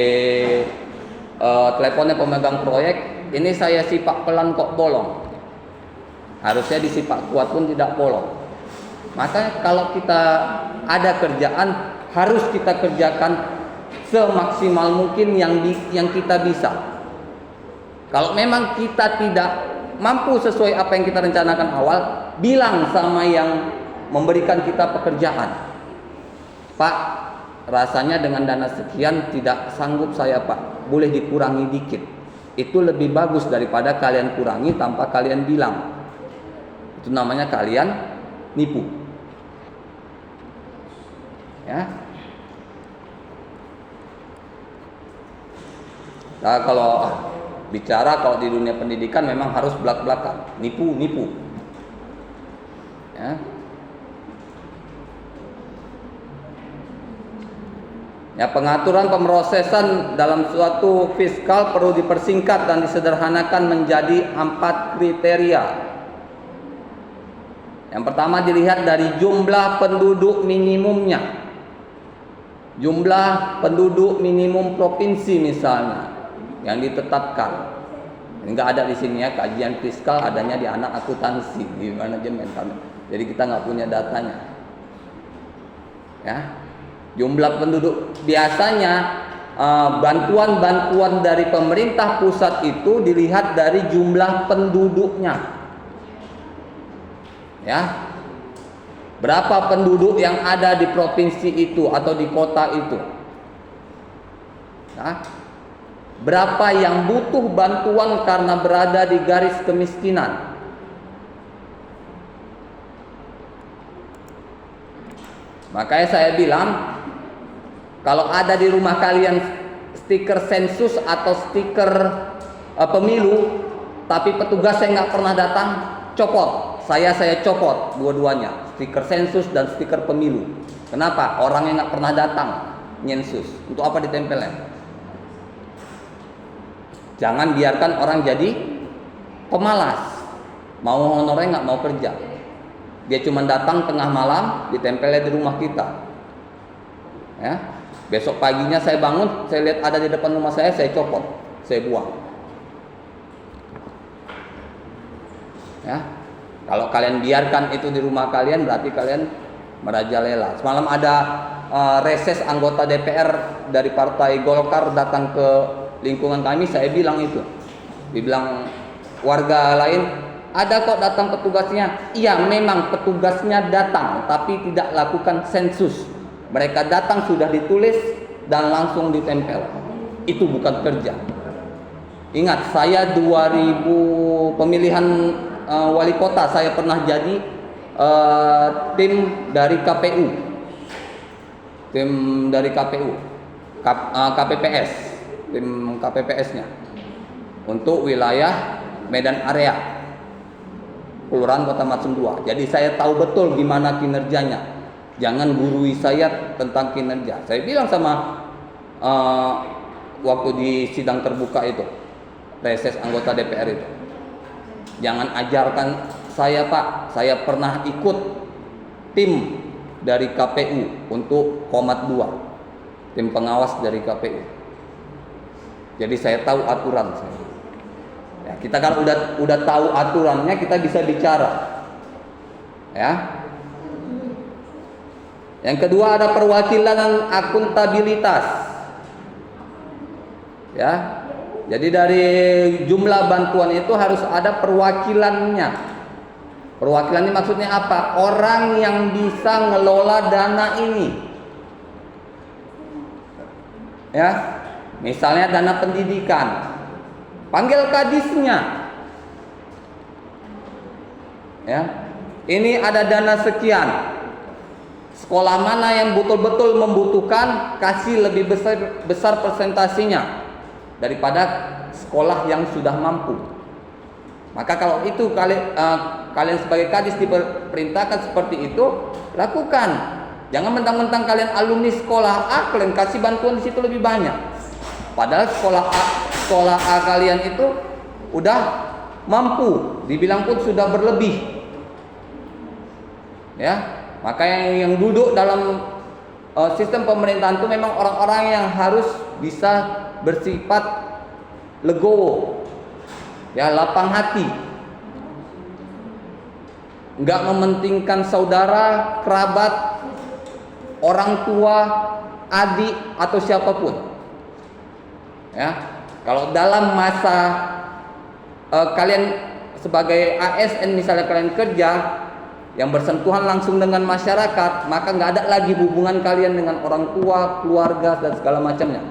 teleponnya pemegang proyek, ini saya sipak pelan kok bolong. Harusnya disipak kuat pun tidak bolong. Maka kalau kita ada kerjaan, harus kita kerjakan semaksimal mungkin yang kita bisa. Kalau memang kita tidak mampu sesuai apa yang kita rencanakan awal, bilang sama yang memberikan kita pekerjaan, Pak, rasanya dengan dana sekian tidak sanggup saya, Pak, boleh dikurangi dikit. Itu lebih bagus daripada kalian kurangi tanpa kalian bilang. Itu namanya kalian nipu. Ya. Nah, kalau bicara kalau di dunia pendidikan memang harus belak-belakan, nipu. Ya. Ya, pengaturan pemrosesan dalam suatu fiskal perlu dipersingkat dan disederhanakan menjadi 4 kriteria. Yang pertama dilihat dari jumlah penduduk minimumnya. Jumlah penduduk minimum provinsi misalnya yang ditetapkan. Enggak ada di sini ya, kajian fiskal adanya di anak akuntansi, di manajemen. Jadi kita nggak punya datanya. Ya. Jumlah penduduk biasanya bantuan-bantuan dari pemerintah pusat itu dilihat dari jumlah penduduknya. Ya. Berapa penduduk yang ada di provinsi itu atau di kota itu? Nah, berapa yang butuh bantuan karena berada di garis kemiskinan? Makanya saya bilang, kalau ada di rumah kalian stiker sensus atau stiker pemilu, tapi petugasnya nggak pernah datang, copot. Saya copot dua-duanya, stiker sensus dan stiker pemilu. Kenapa? Orangnya nggak pernah datang nyensus. Untuk apa ditempelnya? Jangan biarkan orang jadi pemalas, mau honornya nggak mau kerja. Dia cuma datang tengah malam, ditempelnya di rumah kita. Ya, besok paginya saya bangun, saya lihat ada di depan rumah saya copot, saya buang. Ya, kalau kalian biarkan itu di rumah kalian, berarti kalian merajalela. Semalam ada reses anggota DPR dari Partai Golkar datang ke lingkungan kami, saya bilang itu. Dibilang warga lain, ada kok datang petugasnya. Iya, memang petugasnya datang, tapi tidak lakukan sensus. Mereka datang sudah ditulis dan langsung ditempel. Itu bukan kerja. Ingat, saya 2000 pemilihan wali kota, saya pernah jadi tim dari KPU. Tim dari KPU. KPPS. Tim KPPS-nya. Untuk wilayah Medan Area. Kelurahan Kota Matsum 2. Jadi saya tahu betul gimana kinerjanya. Jangan gurui saya tentang kinerja. Saya bilang sama waktu di sidang terbuka itu, reses anggota DPR itu, jangan ajarkan saya, Pak. Saya pernah ikut tim dari KPU untuk Komat 2, tim pengawas dari KPU. Jadi saya tahu aturan saya. Ya, kita kan udah tahu aturannya, kita bisa bicara. Ya. Yang kedua ada perwakilan dan akuntabilitas. Ya. Jadi dari jumlah bantuan itu harus ada perwakilannya. Perwakilan ini maksudnya apa? Orang yang bisa ngelola dana ini. Ya, misalnya dana pendidikan, panggil kadisnya. Ya, ini ada dana sekian. Sekolah mana yang betul-betul membutuhkan, kasih lebih besar persentasinya daripada sekolah yang sudah mampu. Maka kalau itu kalian sebagai kadis diperintahkan seperti itu, lakukan. Jangan mentang-mentang kalian alumni sekolah A, kalian kasih bantuan di situ lebih banyak. Padahal sekolah A kalian itu udah mampu, dibilang pun sudah berlebih. Ya, maka yang duduk dalam sistem pemerintahan itu memang orang-orang yang harus bisa bersifat legowo, ya, lapang hati, nggak mementingkan saudara, kerabat, orang tua, adik atau siapapun. Ya, kalau dalam masa kalian sebagai ASN misalnya kalian kerja yang bersentuhan langsung dengan masyarakat, maka nggak ada lagi hubungan kalian dengan orang tua, keluarga dan segala macamnya.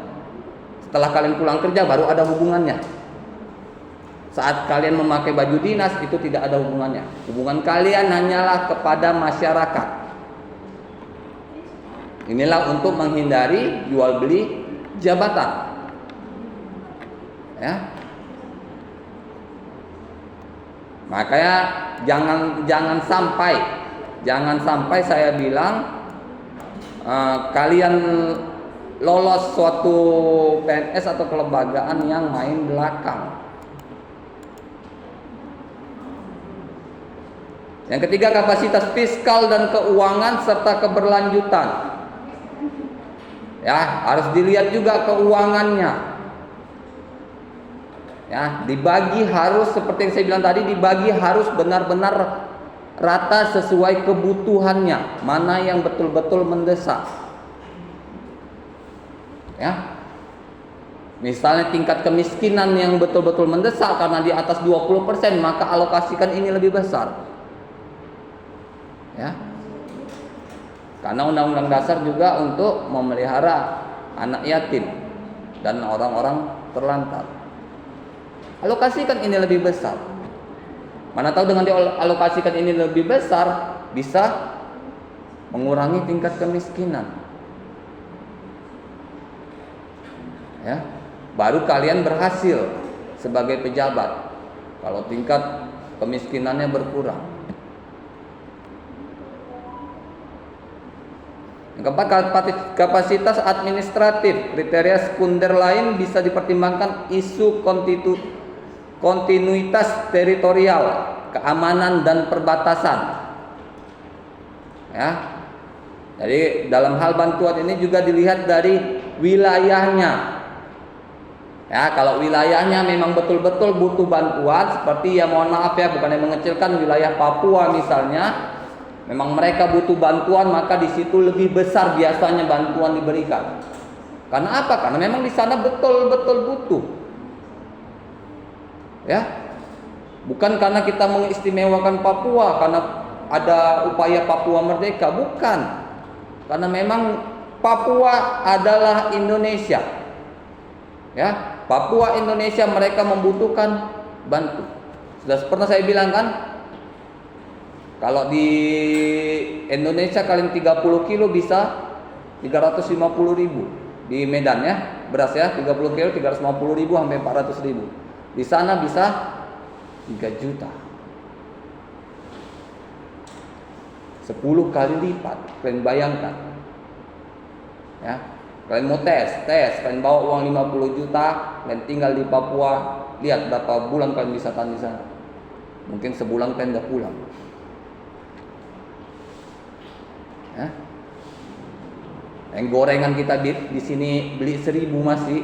Setelah kalian pulang kerja baru ada hubungannya. Saat kalian memakai baju dinas itu tidak ada hubungannya. Hubungan kalian hanyalah kepada masyarakat. Inilah untuk menghindari jual beli jabatan. Ya. Makanya jangan sampai saya bilang kalian lolos suatu PNS atau kelembagaan yang main belakang. Yang ketiga, kapasitas fiskal dan keuangan serta keberlanjutan. Ya, harus dilihat juga keuangannya. Ya, dibagi harus seperti yang saya bilang tadi, dibagi harus benar-benar rata sesuai kebutuhannya, mana yang betul-betul mendesak. Ya. Misalnya tingkat kemiskinan yang betul-betul mendesak karena di atas 20%, maka alokasikan ini lebih besar. Ya. Karena Undang-Undang Dasar juga untuk memelihara anak yatim dan orang-orang terlantar. Alokasikan ini lebih besar. Mana tahu dengan dialokasikan ini lebih besar bisa mengurangi tingkat kemiskinan. Ya, baru kalian berhasil sebagai pejabat kalau tingkat kemiskinannya berkurang. Yang keempat, kapasitas administratif. Kriteria sekunder lain bisa dipertimbangkan isu kontinuitas teritorial, keamanan dan perbatasan. Ya. Jadi dalam hal bantuan ini juga dilihat dari wilayahnya. Ya, kalau wilayahnya memang betul-betul butuh bantuan, seperti ya mohon maaf ya, bukan yang mengecilkan wilayah Papua misalnya, memang mereka butuh bantuan, maka di situ lebih besar biasanya bantuan diberikan. Karena apa? Karena memang di sana betul-betul butuh. Ya, bukan karena kita mengistimewakan Papua karena ada upaya Papua merdeka, bukan. Karena memang Papua adalah Indonesia. Ya, Papua Indonesia, mereka membutuhkan bantu. Sudah pernah saya bilang kan, kalau di Indonesia kalian 30 kilo bisa 350.000 di Medan ya, beras ya, 30 kilo 350.000 sampai 400.000. Di sana bisa 3 juta. 10 kali lipat, kalian bayangkan. Ya, kalian mau tes, kalian bawa uang 50 juta, kalian tinggal di Papua, lihat berapa bulan kalian bisa tahan di sana. Mungkin sebulan kalian udah pulang. Ya. Yang gorengan kita di sini beli 1.000 masih,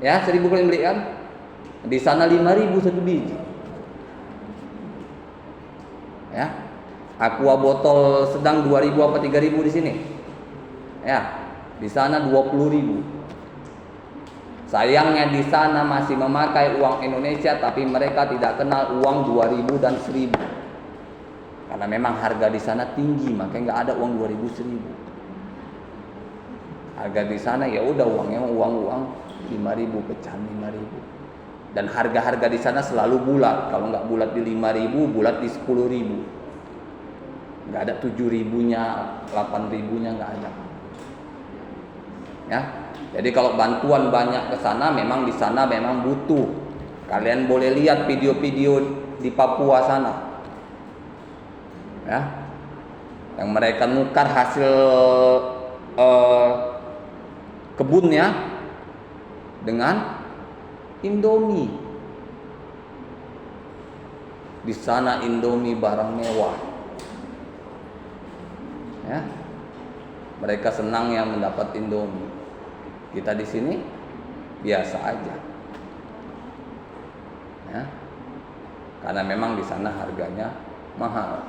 ya 1.000 kalian beli kan? Di sana 5.000 satu biji. Ya. Aqua botol sedang 2.000 apa 3.000 di sini. Ya, di sana 20.000. Sayangnya di sana masih memakai uang Indonesia, tapi mereka tidak kenal uang 2.000 dan 1.000. Karena memang harga di sana tinggi, makanya nggak ada uang 2.000 1.000. Harga di sana ya udah uangnya uang 5.000, pecahan 5.000. Dan harga-harga di sana selalu bulat. Kalau nggak bulat di 5.000, bulat di 10.000. Nggak ada 7.000-nya, 8.000-nya nggak ada. Ya, jadi kalau bantuan banyak ke sana, memang di sana memang butuh. Kalian boleh lihat video-video di Papua sana, ya, yang mereka nukar hasil kebunnya dengan Indomie. Di sana Indomie barang mewah, ya. Mereka senang yang mendapat Indomie. Kita di sini biasa aja, ya. Karena memang di sana harganya mahal.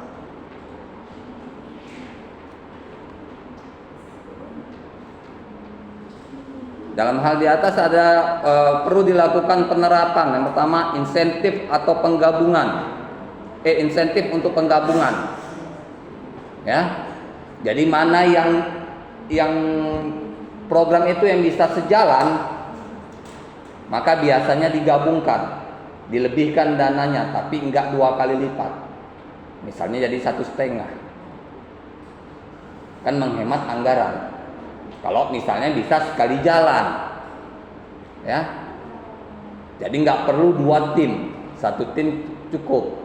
Dalam hal di atas ada perlu dilakukan penerapan. Yang pertama, insentif atau penggabungan. Insentif untuk penggabungan. Ya. Jadi mana yang program itu yang bisa sejalan, maka biasanya digabungkan, dilebihkan dananya, tapi enggak 2 kali lipat. Misalnya jadi 1,5, kan menghemat anggaran. Kalau misalnya bisa sekali jalan, ya, jadi nggak perlu 2 tim, 1 tim cukup.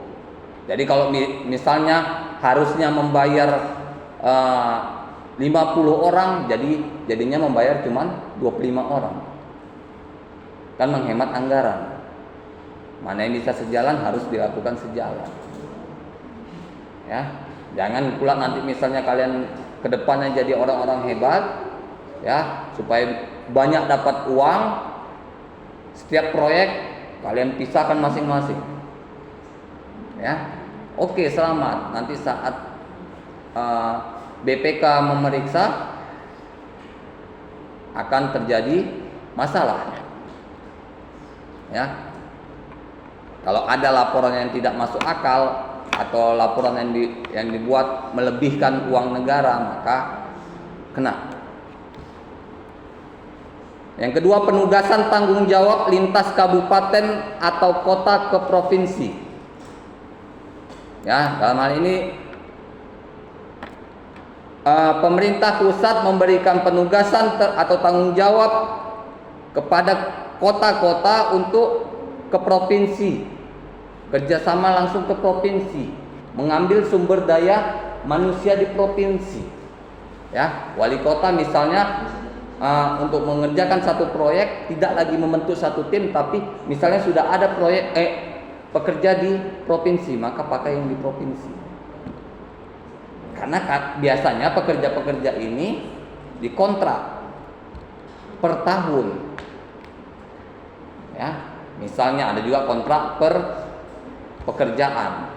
Jadi kalau misalnya harusnya membayar 50 orang, jadinya membayar cuma 25 orang, kan menghemat anggaran. Mana yang bisa sejalan harus dilakukan sejalan, ya. Jangan pula nanti misalnya kalian kedepannya jadi orang-orang hebat, ya, supaya banyak dapat uang, setiap proyek kalian pisahkan masing-masing, ya. Oke, selamat. Nanti saat BPK memeriksa akan terjadi masalah, ya. Kalau ada laporan yang tidak masuk akal atau laporan yang dibuat melebihkan uang negara, maka kena. Yang kedua, penugasan tanggung jawab lintas kabupaten atau kota ke provinsi. Ya, dalam hal ini pemerintah pusat memberikan penugasan atau tanggung jawab kepada kota-kota untuk ke provinsi, kerjasama langsung ke provinsi, mengambil sumber daya manusia di provinsi. Ya, wali kota misalnya untuk mengerjakan satu proyek tidak lagi membentuk satu tim, tapi misalnya sudah ada proyek pekerja di provinsi, maka pakai yang di provinsi. Karena biasanya pekerja-pekerja ini dikontrak per tahun, ya. Misalnya ada juga kontrak per pekerjaan.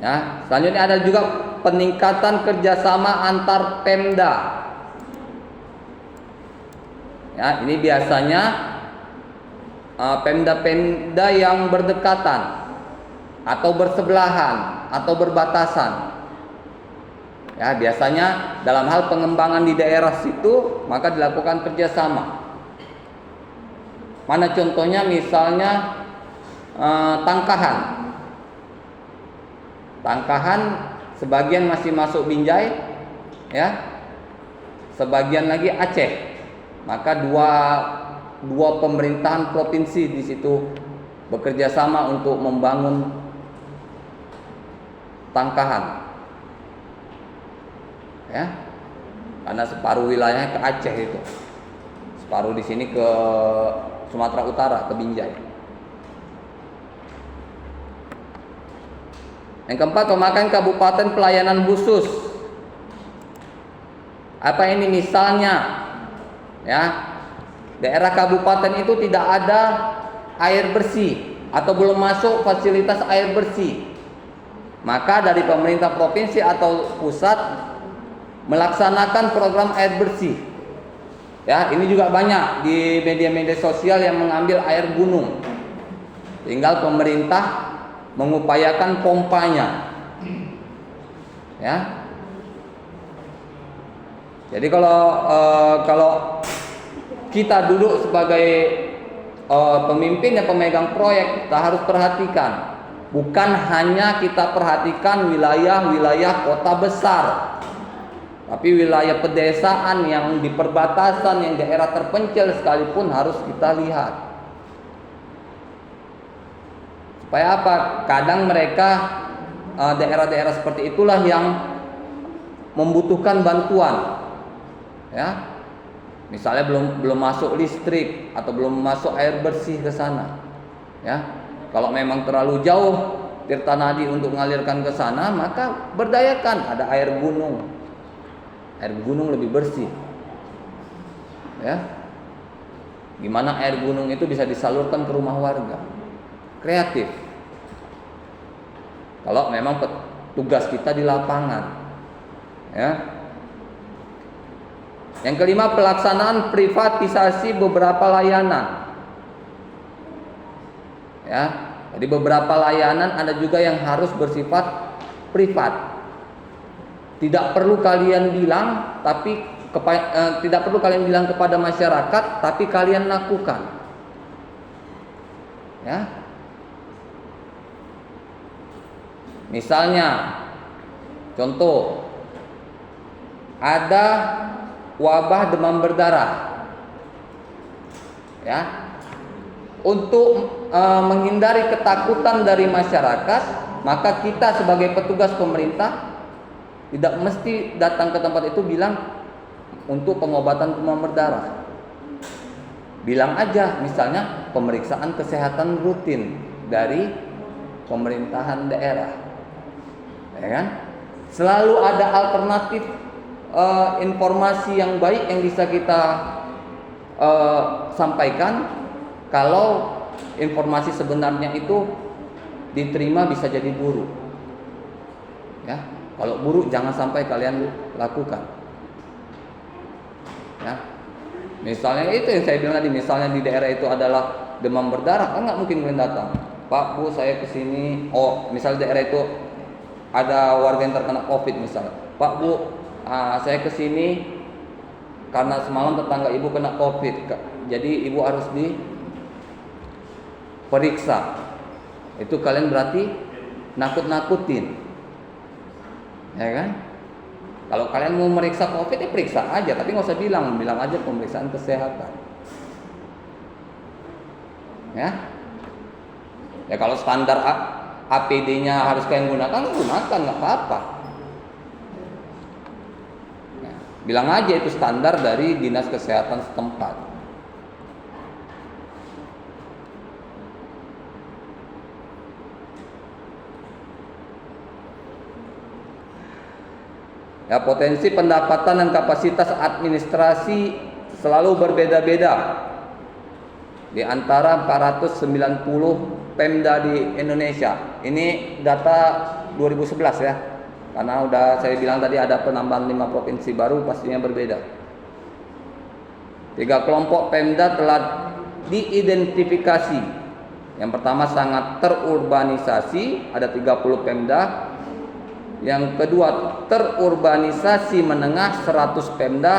Ya, selanjutnya ada juga peningkatan kerjasama antar Pemda. Ya, ini biasanya Pemda-Pemda yang berdekatan atau bersebelahan atau berbatasan. Ya, biasanya dalam hal pengembangan di daerah situ maka dilakukan kerjasama. Mana contohnya? Misalnya Tangkahan. Tangkahan sebagian masih masuk Binjai, ya, sebagian lagi Aceh. Maka dua pemerintahan provinsi di situ bekerja sama untuk membangun Tangkahan. Ya, karena separuh wilayahnya ke Aceh itu, separuh di sini ke Sumatera Utara, ke Binjai. Yang keempat, pemakaian kabupaten pelayanan khusus. Apa ini? Misalnya, ya, daerah kabupaten itu tidak ada air bersih atau belum masuk fasilitas air bersih, maka dari pemerintah provinsi atau pusat melaksanakan program air bersih. Ya, ini juga banyak di media-media sosial yang mengambil air gunung. Tinggal pemerintah mengupayakan pompanya. Ya. Jadi kalau kita duduk sebagai pemimpin dan pemegang proyek, kita harus perhatikan, bukan hanya kita perhatikan wilayah-wilayah kota besar, tapi wilayah pedesaan yang di perbatasan, yang daerah terpencil sekalipun harus kita lihat. Supaya apa? Kadang mereka daerah-daerah seperti itulah yang membutuhkan bantuan, ya. Misalnya belum masuk listrik atau belum masuk air bersih ke sana, ya. Kalau memang terlalu jauh Tirta Nadi untuk mengalirkan ke sana, maka berdayakan ada air gunung. Air gunung lebih bersih, ya. Gimana air gunung itu bisa disalurkan ke rumah warga? Kreatif. Kalau memang tugas kita di lapangan, ya. Yang kelima, pelaksanaan privatisasi beberapa layanan. Ya, jadi beberapa layanan ada juga yang harus bersifat privat. Tidak perlu kalian bilang, tidak perlu kalian bilang kepada masyarakat, tapi kalian lakukan. Ya. Misalnya, contoh, ada wabah demam berdarah, ya. Untuk menghindari ketakutan dari masyarakat, maka kita sebagai petugas pemerintah tidak mesti datang ke tempat itu bilang untuk pengobatan demam berdarah. Bilang aja, misalnya pemeriksaan kesehatan rutin dari pemerintahan daerah, ya kan? Selalu ada alternatif informasi yang baik yang bisa kita sampaikan. Kalau informasi sebenarnya itu diterima bisa jadi buruk, ya. Kalau buruk jangan sampai kalian lakukan, ya. Misalnya itu yang saya bilang tadi, misalnya di daerah itu adalah demam berdarah, kan nggak mungkin kalian datang, Pak Bu saya kesini, misalnya daerah itu ada warga yang terkena COVID misalnya, Pak Bu saya kesini karena semalam tetangga ibu kena COVID, jadi ibu harus diperiksa. Itu kalian berarti nakut-nakutin, ya kan? Kalau kalian mau meriksa COVID, ya periksa aja, tapi nggak usah bilang aja pemeriksaan kesehatan, ya. Ya kalau standar APD-nya harus kalian gunakan, nggak apa-apa. Bilang aja itu standar dari dinas kesehatan setempat. Ya, potensi pendapatan dan kapasitas administrasi selalu berbeda-beda di antara 490 Pemda di Indonesia. Ini data 2011 ya. Karena udah saya bilang tadi ada penambahan 5 provinsi baru, pastinya berbeda. 3 kelompok Pemda telah diidentifikasi. Yang pertama sangat terurbanisasi, ada 30 Pemda. Yang kedua terurbanisasi menengah, 100 Pemda.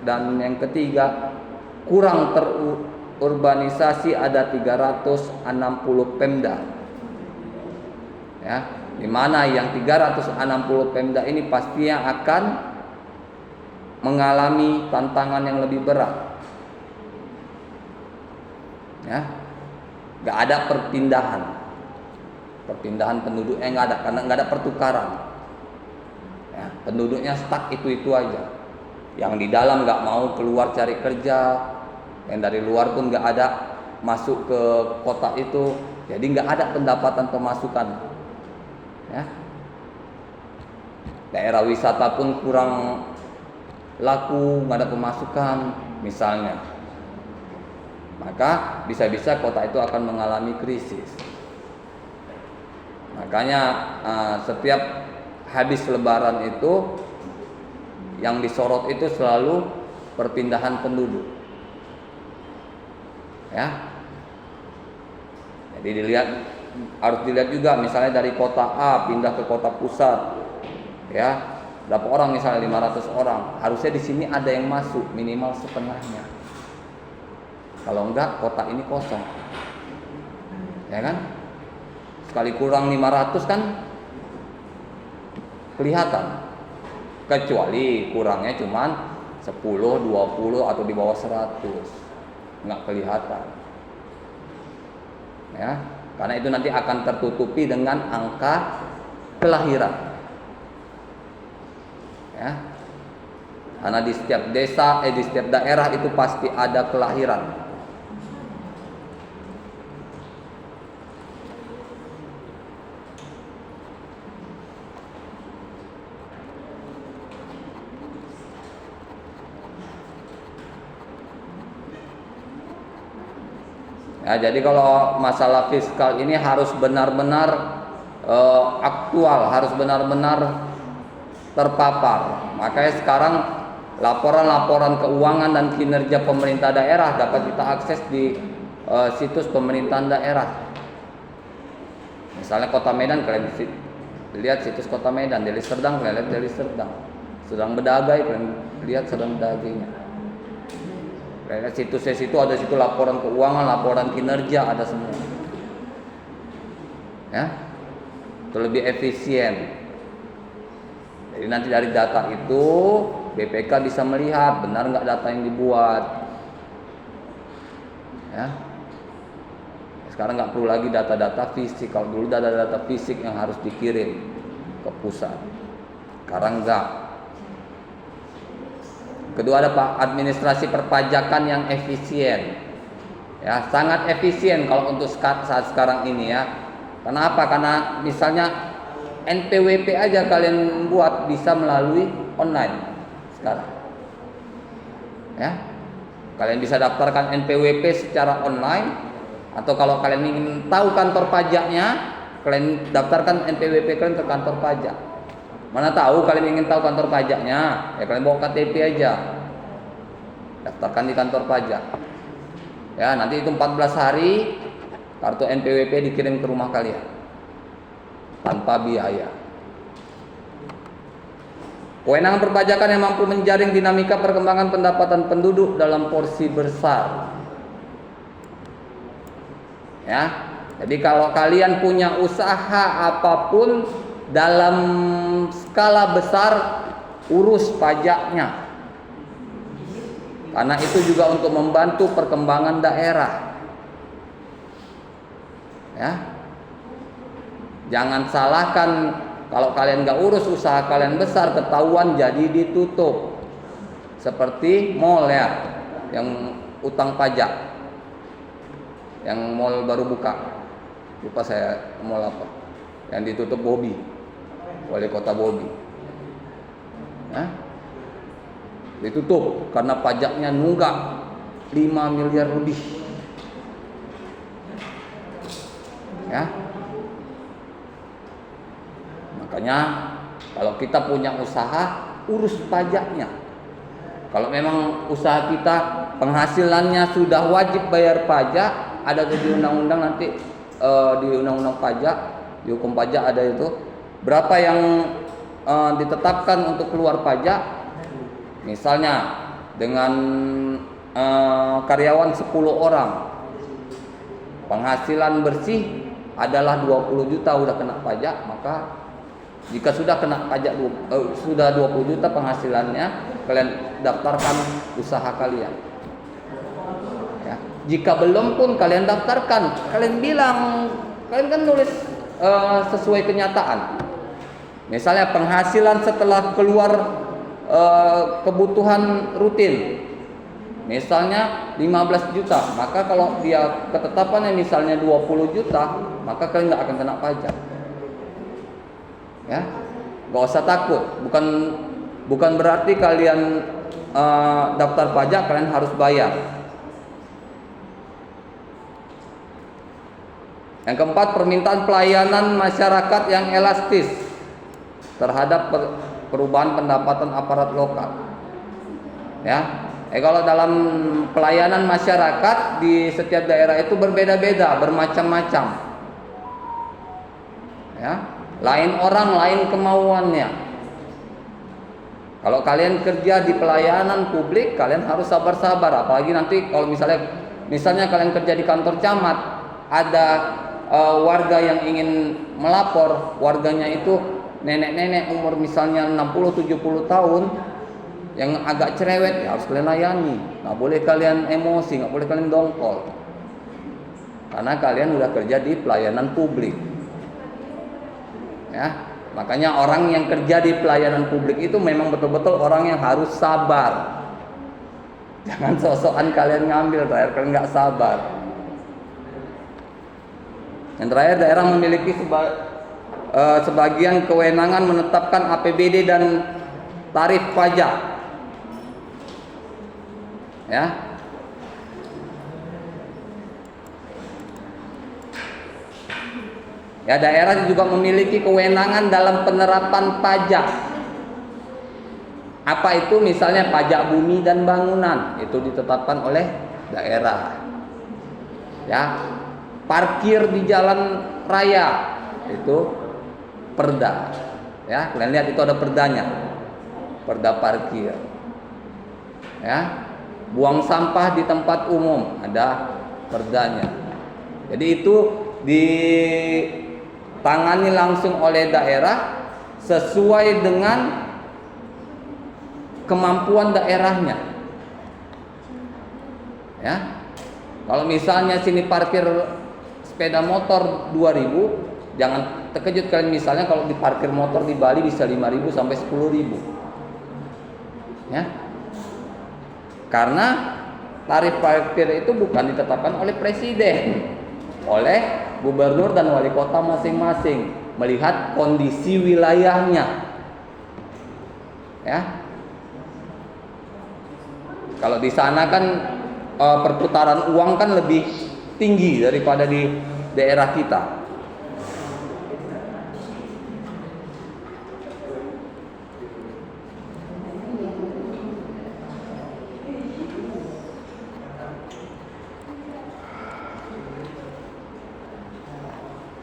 Dan yang ketiga kurang terurbanisasi, ada 360 Pemda. Ya. Di mana yang 360 Pemda ini pastinya akan mengalami tantangan yang lebih berat. Ya, nggak ada perpindahan penduduknya nggak ada, karena nggak ada pertukaran. Ya, penduduknya stuck itu aja. Yang di dalam nggak mau keluar cari kerja, yang dari luar pun nggak ada masuk ke kota itu, jadi nggak ada pendapatan pemasukan. Ya. Daerah wisata pun kurang laku, nggak ada pemasukan misalnya, maka bisa-bisa kota itu akan mengalami krisis. Makanya setiap habis Lebaran itu yang disorot itu selalu perpindahan penduduk, ya. Jadi harus dilihat juga, misalnya dari kota A pindah ke kota pusat, ya. berapa orang, misalnya 500 orang, harusnya di sini ada yang masuk minimal setengahnya. Kalau enggak, kotak ini kosong, ya kan? Sekali kurang 500 kan kelihatan, kecuali kurangnya cuman 10, 20 atau di bawah 100, nggak kelihatan, ya, karena itu nanti akan tertutupi dengan angka kelahiran, ya, karena di setiap desa, di setiap daerah itu pasti ada kelahiran. Ya, jadi kalau masalah fiskal ini harus benar-benar aktual, harus benar-benar terpapar. Makanya sekarang laporan-laporan keuangan dan kinerja pemerintah daerah dapat kita akses di situs pemerintahan daerah. Misalnya Kota Medan, kalian lihat situs Kota Medan. Deli Serdang, kalian lihat Deli Serdang. Sedang Bedagai, kalian lihat Sedang Bedagainya. Situsnya situ ada situ laporan keuangan, laporan kinerja, ada semua. Ya, itu lebih efisien. Jadi nanti dari data itu BPK bisa melihat benar nggak data yang dibuat. Ya, sekarang nggak perlu lagi data-data fisik. Kalau dulu data-data fisik yang harus dikirim ke pusat, sekarang enggak. Kedua, ada administrasi perpajakan yang efisien, ya, sangat efisien kalau untuk saat sekarang ini, ya. Kenapa? Karena misalnya NPWP aja kalian buat bisa melalui online sekarang, ya. Kalian bisa daftarkan NPWP secara online, atau kalau kalian ingin tahu kantor pajaknya, kalian daftarkan NPWP kalian ke kantor pajak. Mana tahu kalian ingin tahu kantor pajaknya, ya kalian bawa KTP aja, daftarkan di kantor pajak. Ya, nanti itu 14 hari kartu NPWP dikirim ke rumah kalian tanpa biaya. Kewenangan perpajakan yang mampu menjaring dinamika perkembangan pendapatan penduduk dalam porsi besar. Ya, jadi kalau kalian punya usaha apapun dalam skala besar, urus pajaknya. Karena itu juga untuk membantu perkembangan daerah. Ya, jangan salahkan kalau kalian nggak urus usaha kalian besar, ketahuan jadi ditutup. Seperti mall, ya, yang utang pajak, yang mall baru buka, lupa saya mall apa, yang ditutup Bobi, wali kota Bobi, ya, ditutup karena pajaknya nunggak 5 miliar lebih, ya. Makanya kalau kita punya usaha, urus pajaknya. Kalau memang usaha kita penghasilannya sudah wajib bayar pajak, ada di undang-undang nanti, di undang-undang pajak, di hukum pajak ada itu berapa yang ditetapkan untuk keluar pajak. Misalnya dengan karyawan 10 orang, penghasilan bersih adalah 20 juta udah kena pajak, maka jika sudah kena pajak sudah 20 juta penghasilannya, kalian daftarkan usaha kalian. Ya. Jika belum pun kalian daftarkan, kalian bilang, kalian kan nulis sesuai kenyataan. Misalnya penghasilan setelah keluar kebutuhan rutin, misalnya 15 juta, maka kalau dia ketetapannya misalnya 20 juta, maka kalian nggak akan kena pajak. Ya, nggak usah takut. Bukan berarti kalian daftar pajak kalian harus bayar. Yang keempat, permintaan pelayanan masyarakat yang elastis terhadap perubahan pendapatan aparat lokal. Ya, kalau dalam pelayanan masyarakat di setiap daerah itu berbeda-beda, bermacam-macam. Ya, lain orang, lain kemauannya. Kalau kalian kerja di pelayanan publik, kalian harus sabar-sabar. Apalagi nanti kalau misalnya kalian kerja di kantor camat, ada warga yang ingin melapor, warganya itu nenek-nenek umur misalnya 60-70 tahun, yang agak cerewet, ya harus kalian layani. Nggak boleh kalian emosi, nggak boleh kalian dongkol. Karena kalian udah kerja di pelayanan publik. Ya. Makanya orang yang kerja di pelayanan publik itu memang betul-betul orang yang harus sabar. Jangan sok-sokan kalian ngambil, terakhir kalian nggak sabar. Yang terakhir, daerah memiliki sebagian kewenangan menetapkan APBD dan tarif pajak. Ya. Ya, daerah juga memiliki kewenangan dalam penerapan pajak. Apa itu? Misalnya pajak bumi dan bangunan, itu ditetapkan oleh daerah. Ya, parkir di jalan raya itu perda. Ya, kalian lihat itu ada perdanya, perda parkir. Ya, buang sampah di tempat umum ada perdanya. Jadi itu ditangani langsung oleh daerah sesuai dengan kemampuan daerahnya. Ya. Kalau misalnya sini parkir sepeda motor 2.000, jangan terkejut kalian misalnya kalau di parkir motor di Bali bisa 5.000 sampai 10.000. Ya. Karena tarif parkir itu bukan ditetapkan oleh presiden, oleh gubernur dan wali kota masing-masing, melihat kondisi wilayahnya. Ya. Kalau di sana kan perputaran uang kan lebih tinggi daripada di daerah kita.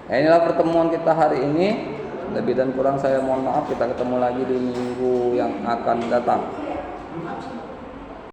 Nah, inilah pertemuan kita hari ini. Lebih dan kurang saya mohon maaf. Kita ketemu lagi di minggu yang akan datang.